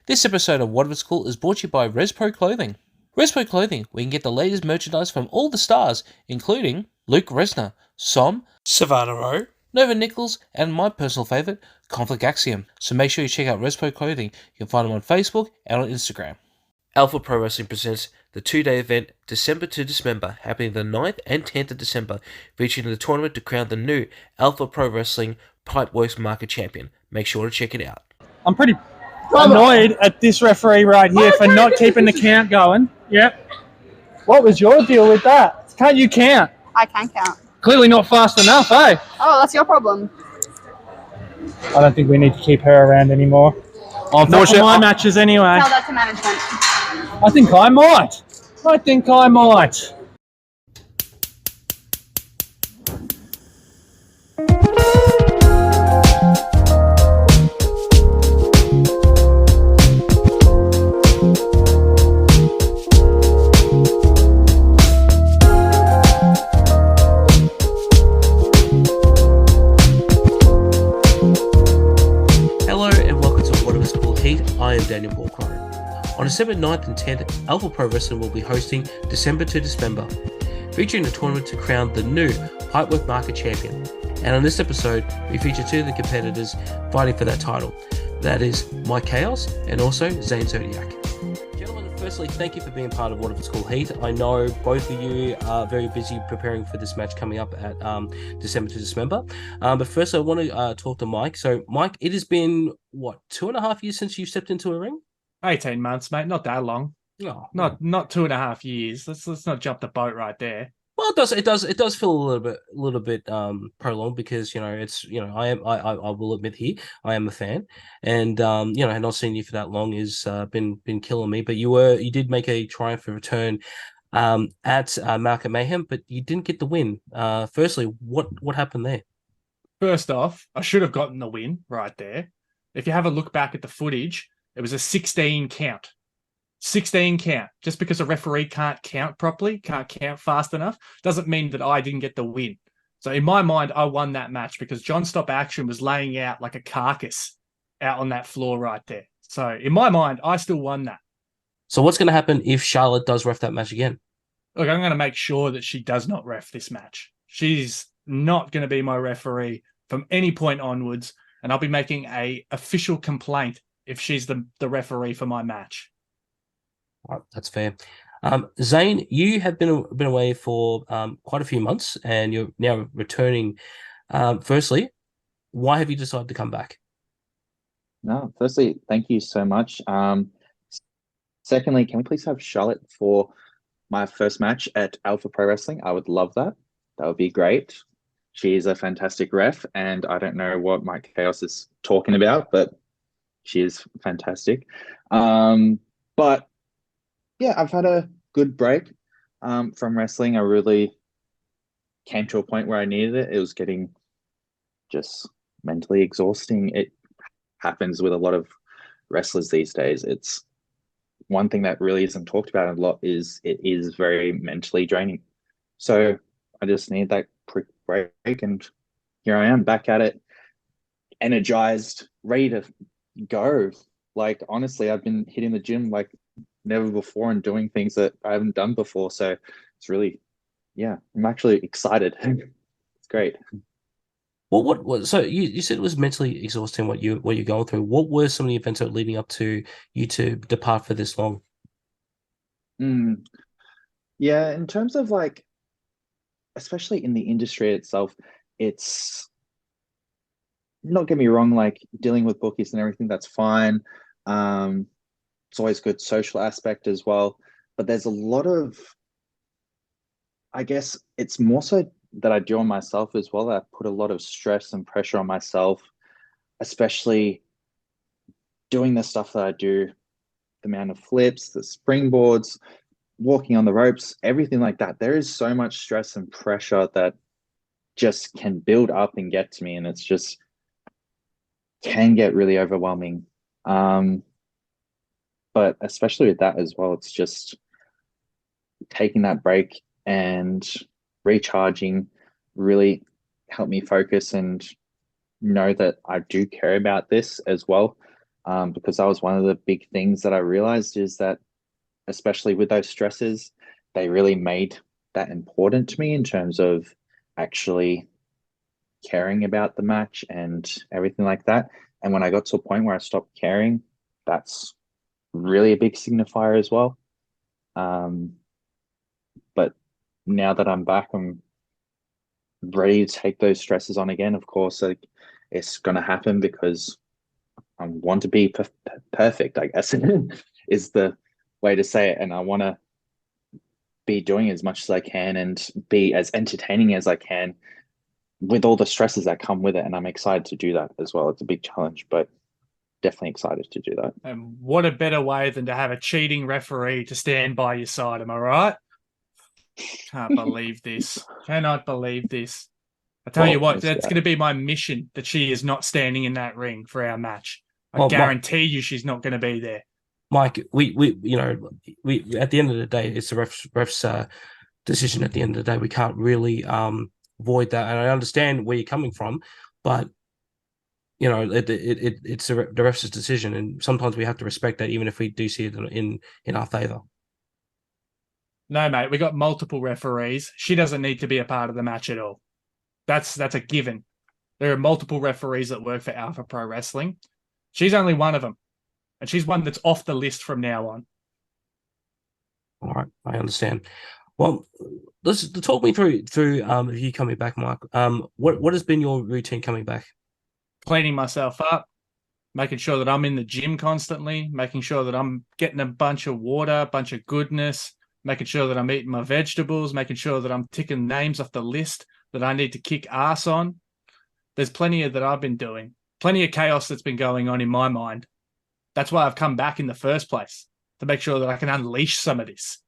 This episode of What If It's Cool is brought to you by Respro Clothing. Respro Clothing, where you can get the latest merchandise from all the stars, including Luke Resner, Som, Savannah Rowe, Nova Nichols, and my personal favourite, Conflict Axiom. So make sure you check out Respro Clothing. You can find them on Facebook and on Instagram. Alpha Pro Wrestling presents the two-day event December to Dismember, happening the 9th and 10th of December, featuring the tournament to crown the new Alpha Pro Wrestling Pipeworks Market Champion. Make sure to check it out. I'm pretty annoyed at this referee right here for not keeping the count going. Yep. What was your deal with that? Can't you count? I can count. Clearly not fast enough, eh? Oh, that's your problem. I don't think we need to keep her around anymore. Not for my matches anyway. Tell that to management. I think I might. I am Daniel Borkline. On December 9th and 10th, Alpha Pro Wrestling will be hosting December to Dismember, featuring a tournament to crown the new Pipeworks Market Champion. And on this episode, we feature two of the competitors fighting for that title. That is Mike Kaos and also Zane Zodiac. Gentlemen, firstly, thank you for being part of What If It's Cool Heat. I know both of you are very busy preparing for this match coming up at December to Dismember. But first, I want to talk to Mike. So, Mike, it has been, 2.5 years since you stepped into a ring? 18 months, mate. Not that long. Oh, not 2.5 years. Let's not jump the boat right there. Well, it does feel a little bit prolonged because I will admit here I am a fan, and not seeing you for that long has been killing me. But you did make a triumphant return at Market Mayhem, but you didn't get the win. Firstly, what happened there? First off, I should have gotten the win right there. If you have a look back at the footage, it was a 16 count. 16 count. Just because a referee can't count properly, can't count fast enough, doesn't mean that I didn't get the win. So in my mind, I won that match because John Stop Action was laying out like a carcass out on that floor right there. So in my mind, I still won that. So what's going to happen if Charlotte does ref that match again? Look, I'm going to make sure that she does not ref this match. She's not going to be my referee from any point onwards, and I'll be making a official complaint if she's the referee for my match. Right, that's fair. Zane, you have been away for quite a few months, and you're now returning. Firstly, why have you decided to come back? No, firstly, thank you so much. Secondly, can we please have Charlotte for my first match at Alpha Pro Wrestling? I would love that. That would be great. She is a fantastic ref, and I don't know what Mike Kaos is talking about, but she is fantastic. But yeah, I've had a good break from wrestling. I really came to a point where I needed it. It was getting just mentally exhausting. It happens with a lot of wrestlers these days. It's one thing that really isn't talked about a lot is it is very mentally draining. So I just need that quick break, and here I am back at it, energized, ready to go. Like, honestly, I've been hitting the gym like never before and doing things that I haven't done before. So it's really, I'm actually excited. It's great. Well, what so you said it was mentally exhausting what you're going through. What were some of the events that were leading up to you to depart for this long? Yeah, in terms of like, especially in the industry itself, it's, not get me wrong, like dealing with bookies and everything, that's fine. It's always good social aspect as well. But there's a lot of, I guess it's more so that I do on myself as well. I put a lot of stress and pressure on myself, especially doing the stuff that I do, the amount of flips, the springboards, walking on the ropes, everything like that. There is so much stress and pressure that just can build up and get to me, and it's just can get really overwhelming. But especially with that as well, it's just taking that break and recharging really helped me focus and know that I do care about this as well. because that was one of the big things that I realized is that, especially with those stresses, they really made that important to me in terms of actually caring about the match and everything like that. And when I got to a point where I stopped caring, that's really a big signifier as well. But now that I'm back, I'm ready to take those stresses on again. Of course, like, it's going to happen because I want to be perfect, I guess, is the way to say it. And I want to be doing as much as I can and be as entertaining as I can with all the stresses that come with it. And I'm excited to do that as well. It's a big challenge, but definitely excited to do that. And what a better way than to have a cheating referee to stand by your side. Am I right? Can't believe this. Cannot believe this. I tell you what, that's going to be my mission, that she is not standing in that ring for our match. I guarantee you she's not going to be there. Mike, we at the end of the day, it's the ref's decision. At the end of the day, we can't really void that. And I understand where you're coming from, but it's the ref's decision, and sometimes we have to respect that, even if we do see it in our favor. No, mate, we got multiple referees. She doesn't need to be a part of the match at all. That's a given. There are multiple referees that work for Alpha Pro Wrestling. She's only one of them, and she's one that's off the list from now on. All right, I understand. Well, let's talk me through you coming back, Mark. What has been your routine coming back? Cleaning myself up, making sure that I'm in the gym constantly, making sure that I'm getting a bunch of water, a bunch of goodness, making sure that I'm eating my vegetables, making sure that I'm ticking names off the list that I need to kick ass on. There's plenty of that I've been doing. Plenty of chaos that's been going on in my mind. That's why I've come back in the first place, to make sure that I can unleash some of this.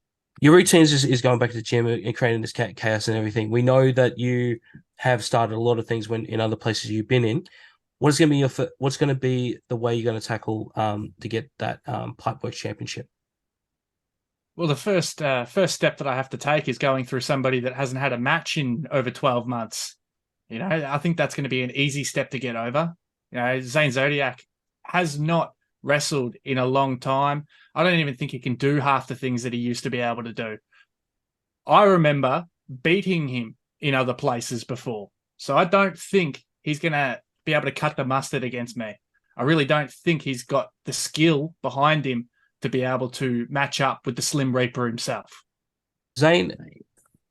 Your routines is going back to the gym and creating this chaos and everything. We know that you have started a lot of things in other places you've been in. What's going to be the way you're going to tackle to get that Pipeworks Championship? Well, the first step that I have to take is going through somebody that hasn't had a match in over 12 months. I think that's going to be an easy step to get over. Zane Zodiac has not wrestled in a long time. I don't even think he can do half the things that he used to be able to do. I remember beating him in other places before. So I don't think he's going to be able to cut the mustard against me. I really don't think he's got the skill behind him to be able to match up with the Slim Reaper himself. Zane,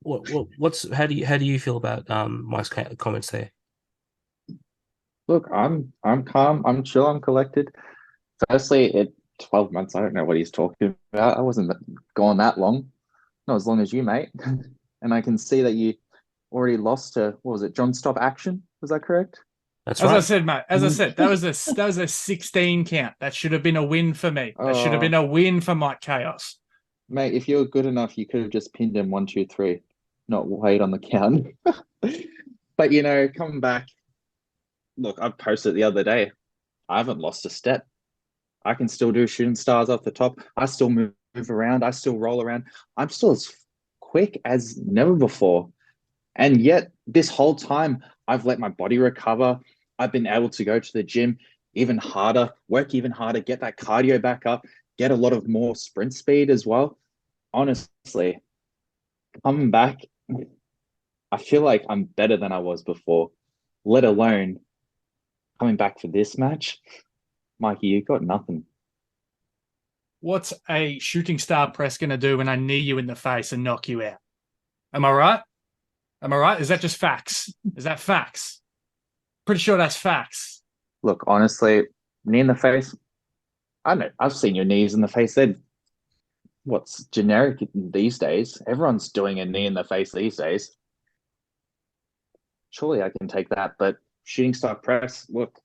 how do you feel about Mike's comments there? Look, I'm calm, I'm chill, I'm collected. Firstly, 12 months, I don't know what he's talking about. I wasn't gone that long. Not as long as you, mate. And I can see that you already lost to, what was it, John Stop Action? Was that correct? That's right. As I said, mate, that was a 16 count. That should have been a win for me. That should have been a win for Mike Kaos. Mate, if you were good enough, you could have just pinned him 1, 2, 3, not wait on the count. But, coming back, look, I posted the other day. I haven't lost a step. I can still do shooting stars off the top. I still move around. I still roll around. I'm still as quick as never before. And yet, this whole time, I've let my body recover. I've been able to go to the gym even harder, work even harder, get that cardio back up, get a lot of more sprint speed as well. Honestly, coming back, I feel like I'm better than I was before, let alone coming back for this match. Mikey, you got nothing. What's a shooting star press going to do when I knee you in the face and knock you out? Am I right? Am I right? Is that just facts? Is that facts? Pretty sure that's facts. Look, honestly, knee in the face, I know, I've seen your knees in the face. They're what's generic these days. Everyone's doing a knee in the face these days. Surely I can take that, but shooting star press, look,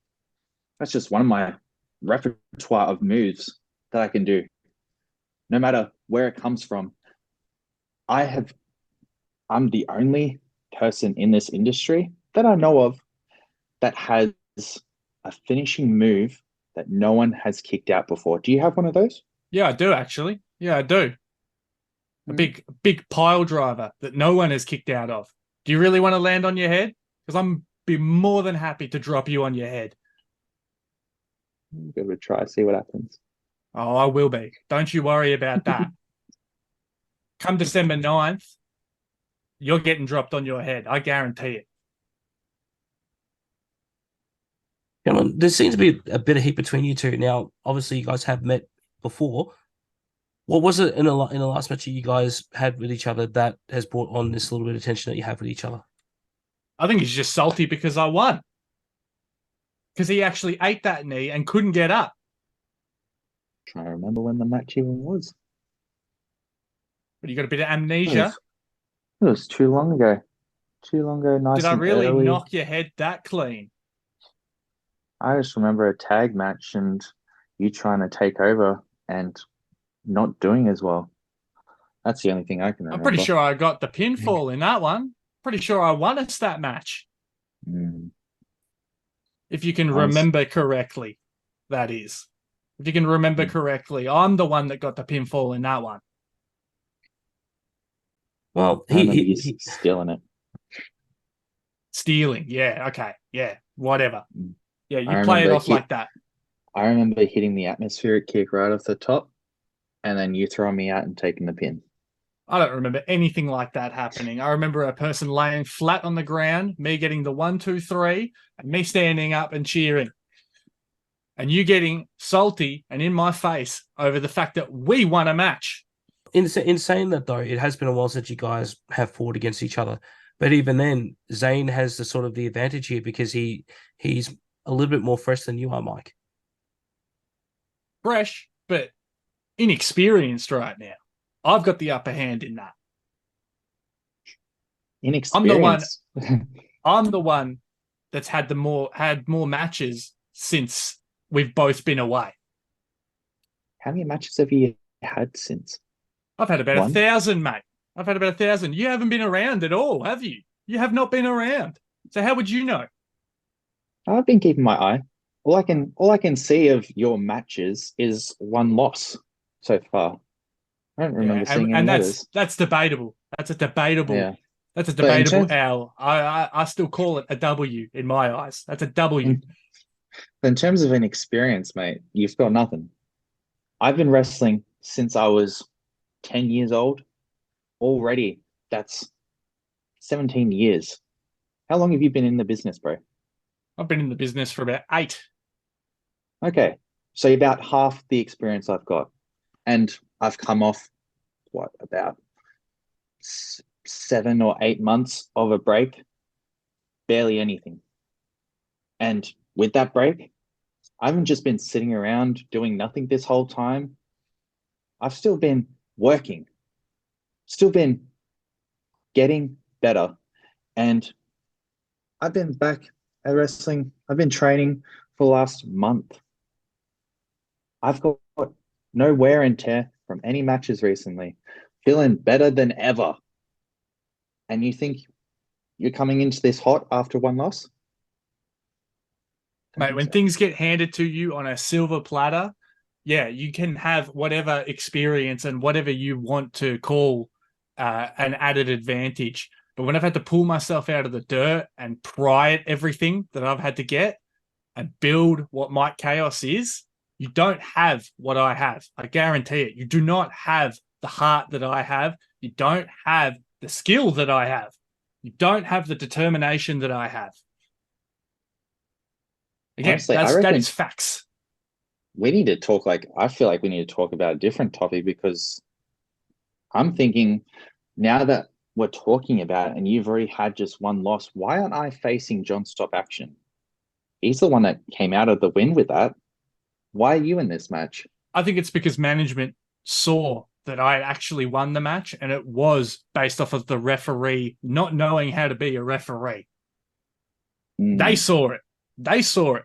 that's just one of my repertoire of moves that I can do. No matter where it comes from. I'm the only person in this industry that I know of that has a finishing move that no one has kicked out before. Do you have one of those? Yeah, I do actually. Yeah, I do. A big pile driver that no one has kicked out of. Do you really want to land on your head? Because I'm be more than happy to drop you on your head. Give it a try, see what happens. Oh, I will be. Don't you worry about that. Come December 9th, you're getting dropped on your head. I guarantee it. Gentlemen, there seems to be a bit of heat between you two. Now, obviously, you guys have met before. What was it in the last match that you guys had with each other that has brought on this little bit of tension that you have with each other? I think he's just salty because I won. Because he actually ate that knee and couldn't get up. Trying to remember when the match even was. But you got a bit of amnesia. It was too long ago. Too long ago, nice Did I and really early. knock your head that clean? I just remember a tag match and you trying to take over and not doing as well. That's the only thing I can remember. I'm pretty sure I got the pinfall in that one. Pretty sure I won us that match. If you can remember correctly, that is. If you can remember correctly, I'm the one that got the pinfall in that one. Well, he's stealing it. Stealing, yeah, okay, yeah, whatever. Yeah, you I play it remember off like that. I remember hitting the atmospheric kick right off the top, and then you throwing me out and taking the pin. I don't remember anything like that happening. I remember a person laying flat on the ground, me getting the 1, 2, 3, and me standing up and cheering. And you getting salty and in my face over the fact that we won a match. In saying that, though, it has been a while since you guys have fought against each other. But even then, Zane has the sort of the advantage here because he's a little bit more fresh than you are, Mike. Fresh, but inexperienced right now. I've got the upper hand in that. Inexperienced. I'm the one that's had more matches since we've both been away. How many matches have you had since? I've had about 1,000, mate. I've had about 1,000. You haven't been around at all, have you? You have not been around. So how would you know? I've been keeping my eye. All I can see of your matches is one loss so far. I don't remember seeing any others. That's debatable. That's a debatable. Yeah. That's a debatable L. I still call it a W in my eyes. That's a W. In terms of inexperience, mate, you've got nothing. I've been wrestling since I was 10 years old. Already, that's 17 years. How long have you been in the business, bro? I've been in the business for about 8. Okay, so about half the experience I've got. And I've come off, about 7 or 8 months of a break, barely anything. And with that break, I haven't just been sitting around doing nothing this whole time. I've still been working, still been getting better. And I've been back at wrestling. I've been training for the last month. I've got no wear and tear from any matches recently. Feeling better than ever. And you think you're coming into this hot after one loss? Mate, when things get handed to you on a silver platter, yeah, you can have whatever experience and whatever you want to call an added advantage. But when I've had to pull myself out of the dirt and pry at everything that I've had to get and build what Mike Kaos is, you don't have what I have. I guarantee it. You do not have the heart that I have. You don't have the skill that I have. You don't have the determination that I have. Again, honestly, that is facts. We need to talk I feel like we need to talk about a different topic because I'm thinking now that we're talking about it and you've already had just one loss, why aren't I facing John Stop Action? He's the one that came out of the win with that. Why are you in this match? I think it's because management saw that I actually won the match and it was based off of the referee not knowing how to be a referee. They saw it. They saw it.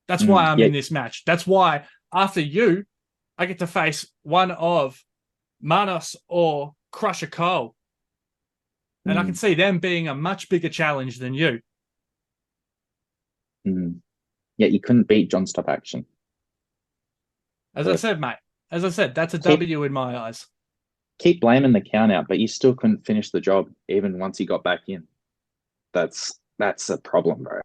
That's why I'm in this match. That's why after you, I get to face one of Manos or Crusher Cole. And I can see them being a much bigger challenge than you. Yet you couldn't beat John Stop Action. As I said, mate, that's a W in my eyes. Keep blaming the count out, but you still couldn't finish the job even once you got back in. That's a problem, bro.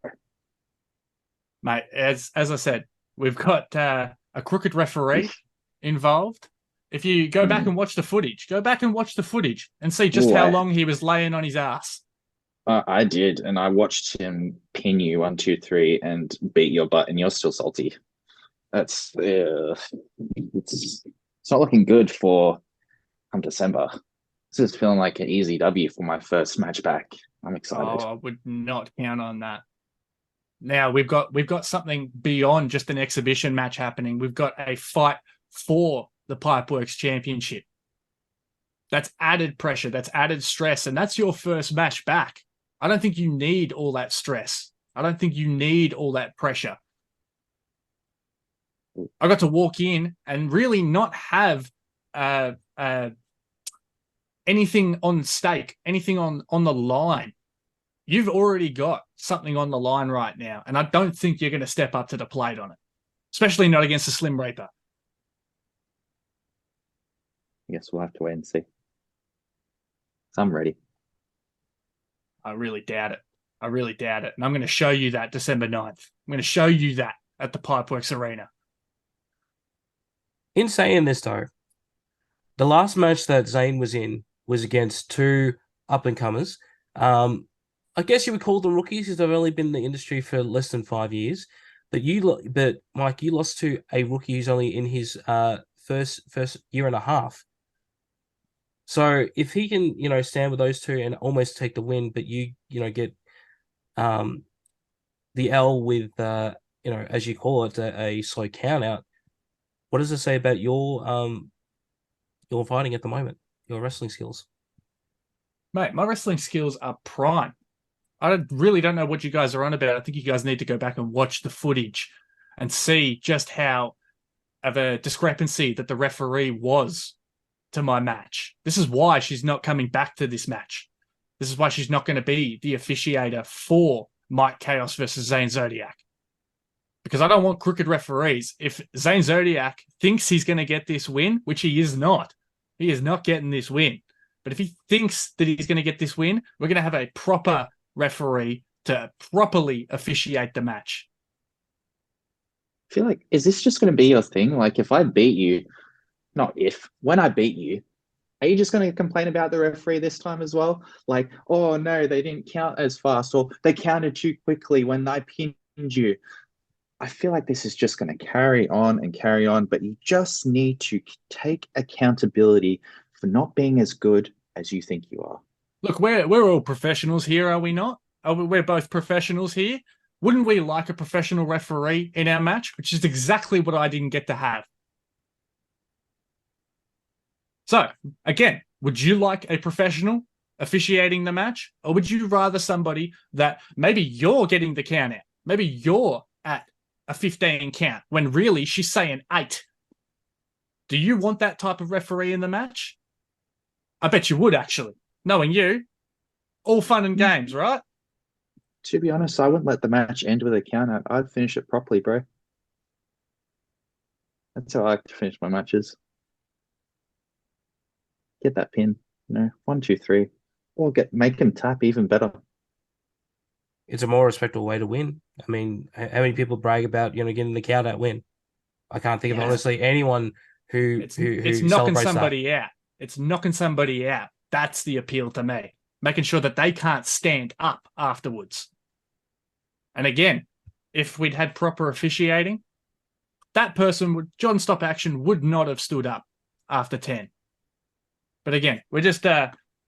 Mate, as I said, We've got a crooked referee involved. If you go back and watch the footage, and see just how long he was laying on his ass. I did, and I watched him pin you 1, 2, 3 and beat your butt, and you're still salty. It's not looking good for come December. This is feeling like an easy W for my first match back. I'm excited. Oh, I would not count on that. Now we've got something beyond just an exhibition match happening. We've got a fight for the Pipeworks Championship. That's added pressure, that's added stress, and that's your first match back. I don't think you need all that stress. I don't think you need all that pressure. I got to walk in and really not have anything on stake, anything on the line. You've already got something on the line right now, and I don't think you're going to step up to the plate on it, especially not against a Slim Reaper. I guess we'll have to wait and see. I'm ready. I really doubt it. And I'm going to show you that December 9th. I'm going to show you that at the Pipeworks Arena. In saying this, though, the last match that Zane was in was against two up-and-comers. I guess you would call them rookies because they've only been in the industry for less than 5 years. But Mike, you lost to a rookie who's only in his first year and a half. So if he can, stand with those two and almost take the win, but you get the L with, as you call it, a slow count out. What does it say about your fighting at the moment, your wrestling skills? Mate, my wrestling skills are prime. I really don't know what you guys are on about. I think you guys need to go back and watch the footage and see just how of a discrepancy that the referee was to my match. This is why she's not coming back to this match. This is why she's not going to be the officiator for Mike Kaos versus Zane Zodiac. Because I don't want crooked referees. If Zane Zodiac thinks he's going to get this win, which he is not getting this win. But if he thinks that he's going to get this win, we're going to have a proper referee to properly officiate the match. I feel like, is this just going to be your thing? Like, if I beat you, when I beat you, are you just going to complain about the referee this time as well? Like, oh no, they didn't count as fast, or they counted too quickly when I pinned you. I feel like this is just going to carry on, but you just need to take accountability for not being as good as you think you are. Look, we're all professionals here, are we not? We're both professionals here. Wouldn't we like a professional referee in our match? Which is exactly what I didn't get to have. So, again, would you like a professional officiating the match? Or would you rather somebody that maybe you're getting the count out? Maybe you're at a 15 count when really she's saying 8. Do you want that type of referee in the match? I bet you would, actually. Knowing you, all fun and games, right? To be honest, I wouldn't let the match end with a count out. I'd finish it properly, bro. That's how I like to finish my matches. Get that pin, 1, 2, 3, or make him tap even better. It's a more respectable way to win. I mean, how many people brag about getting the count out win? I can't think of honestly anyone who it's knocking somebody out. It's knocking somebody out. That's the appeal to me. Making sure that they can't stand up afterwards. And again, if we'd had proper officiating, that person John Stop Action would not have stood up after 10. But again, we're just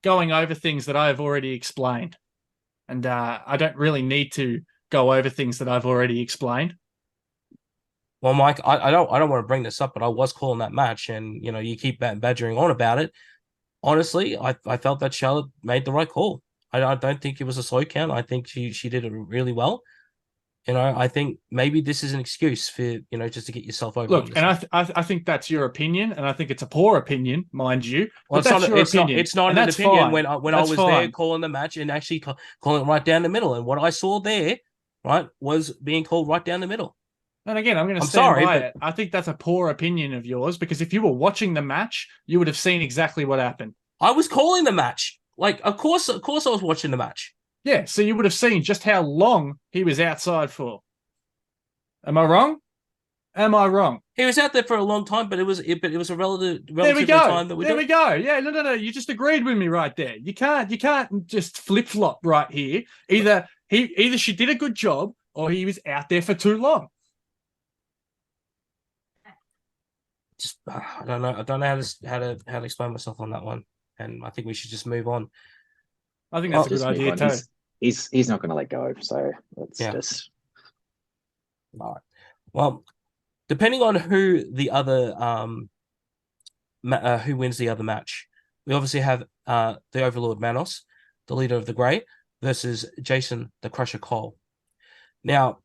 going over things that I've already explained. And I don't really need to go over things that I've already explained. Well, Mike, I don't want to bring this up, but I was calling that match, and you keep badgering on about it. Honestly, I felt that Charlotte made the right call. I don't think it was a slow count. I think she did it really well. I think maybe this is an excuse for just to get yourself over. Look, and I think that's your opinion, and I think it's a poor opinion, mind you. Well, it's not an opinion when I was fine. there calling the match and actually calling it right down the middle. And what I saw there, right, was being called right down the middle. And again, I'm going to stand by it. I think that's a poor opinion of yours, because if you were watching the match, you would have seen exactly what happened. I was calling the match. Like, of course I was watching the match. Yeah, so you would have seen just how long he was outside for. Am I wrong? Am I wrong? He was out there for a long time, but it was a relatively There we go. time that we go. Yeah, no. You just agreed with me right there. You can't just flip flop right here. Either she did a good job or he was out there for too long. Just I don't know how to explain myself on that one, and I think we should just move on. I think that's a good idea too. He's not going to let go, so let's just. All right. Well, depending on who the other who wins the other match, we obviously have the Overlord Manos, the leader of the Grey, versus Jason the Crusher Cole. Now,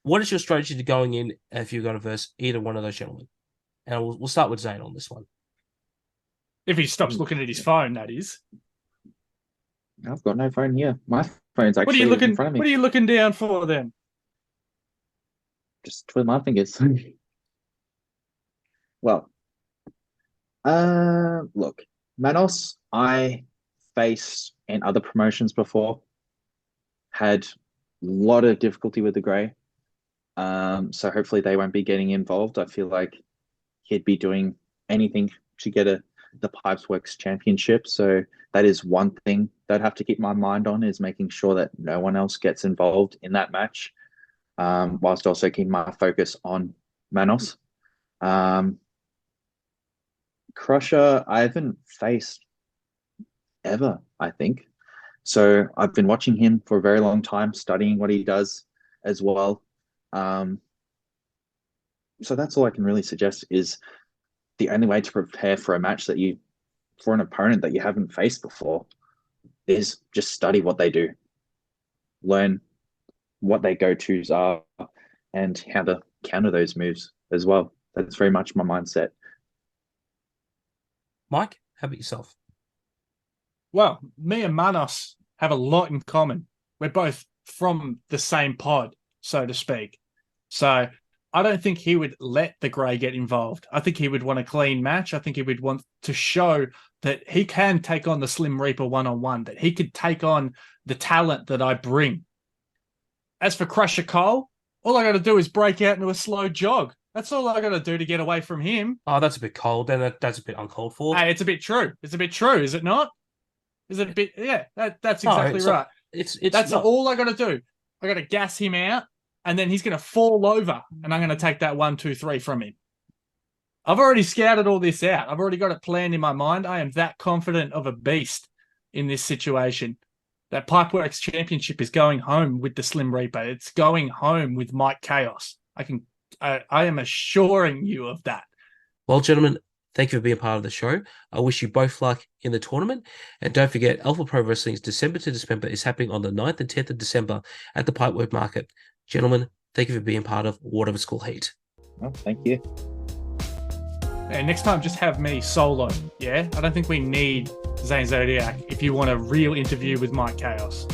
what is your strategy to going in if you're going to verse either one of those gentlemen? And we'll start with Zane on this one. If he stops looking at his phone, that is. I've got no phone here. My phone's actually in front of me. What are you looking down for then? Just twiddle my fingers. Well, look, Manos, I faced in other promotions before, had a lot of difficulty with the Grey. So hopefully they won't be getting involved. I feel like he'd be doing anything to get the Pipeworks Championship. So that is one thing that I'd have to keep my mind on, is making sure that no one else gets involved in that match, whilst also keeping my focus on Manos. Crusher, I haven't faced ever, I think. So I've been watching him for a very long time, studying what he does as well. So that's all I can really suggest, is the only way to prepare for a match for an opponent that you haven't faced before is just study what they do, learn what their go-tos are, and how to counter those moves as well. That's very much my mindset. Mike, how about yourself? Well, me and Manos have a lot in common. We're both from the same pod, so to speak. So I don't think he would let the Grey get involved. I think he would want a clean match. I think he would want to show that he can take on the Slim Reaper one-on-one, that he could take on the talent that I bring. As for Crusher Cole, all I got to do is break out into a slow jog. That's all I got to do to get away from him. Oh, that's a bit cold. Then that's a bit uncalled for. Hey, it's a bit true. It's a bit true, is it not? Is it a bit? Yeah, that's exactly right. That's not all I got to do. I got to gas him out, and then he's going to fall over, and I'm going to take that 1, 2, 3 from him. I've already scouted all this out. I've already got it planned in my mind. I am that confident of a beast in this situation. That Pipeworks Championship is going home with the Slim Reaper. It's going home with Mike Kaos. I am assuring you of that. Well, gentlemen, thank you for being part of the show. I wish you both luck in the tournament. And don't forget, Alpha Pro Wrestling's December to Dismember is happening on the 9th and 10th of December at the Pipeworks Market. Gentlemen, thank you for being part of Water of School Heat. Well, thank you. And next time, just have me solo. Yeah? I don't think we need Zane Zodiac if you want a real interview with Mike Kaos.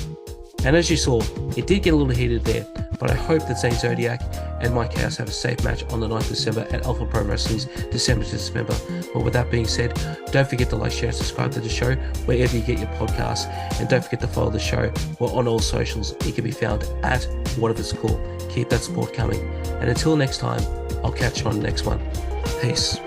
And as you saw, it did get a little heated there, but I hope that Zane Zodiac and Mike Kaos have a safe match on the 9th of December at Alpha Pro Wrestling's December to Dismember. But with that being said, don't forget to like, share, and subscribe to the show wherever you get your podcasts. And don't forget to follow the show. We're on all socials. It can be found at Whatever It's Cool. Keep that support coming. And until next time, I'll catch you on the next one. Peace.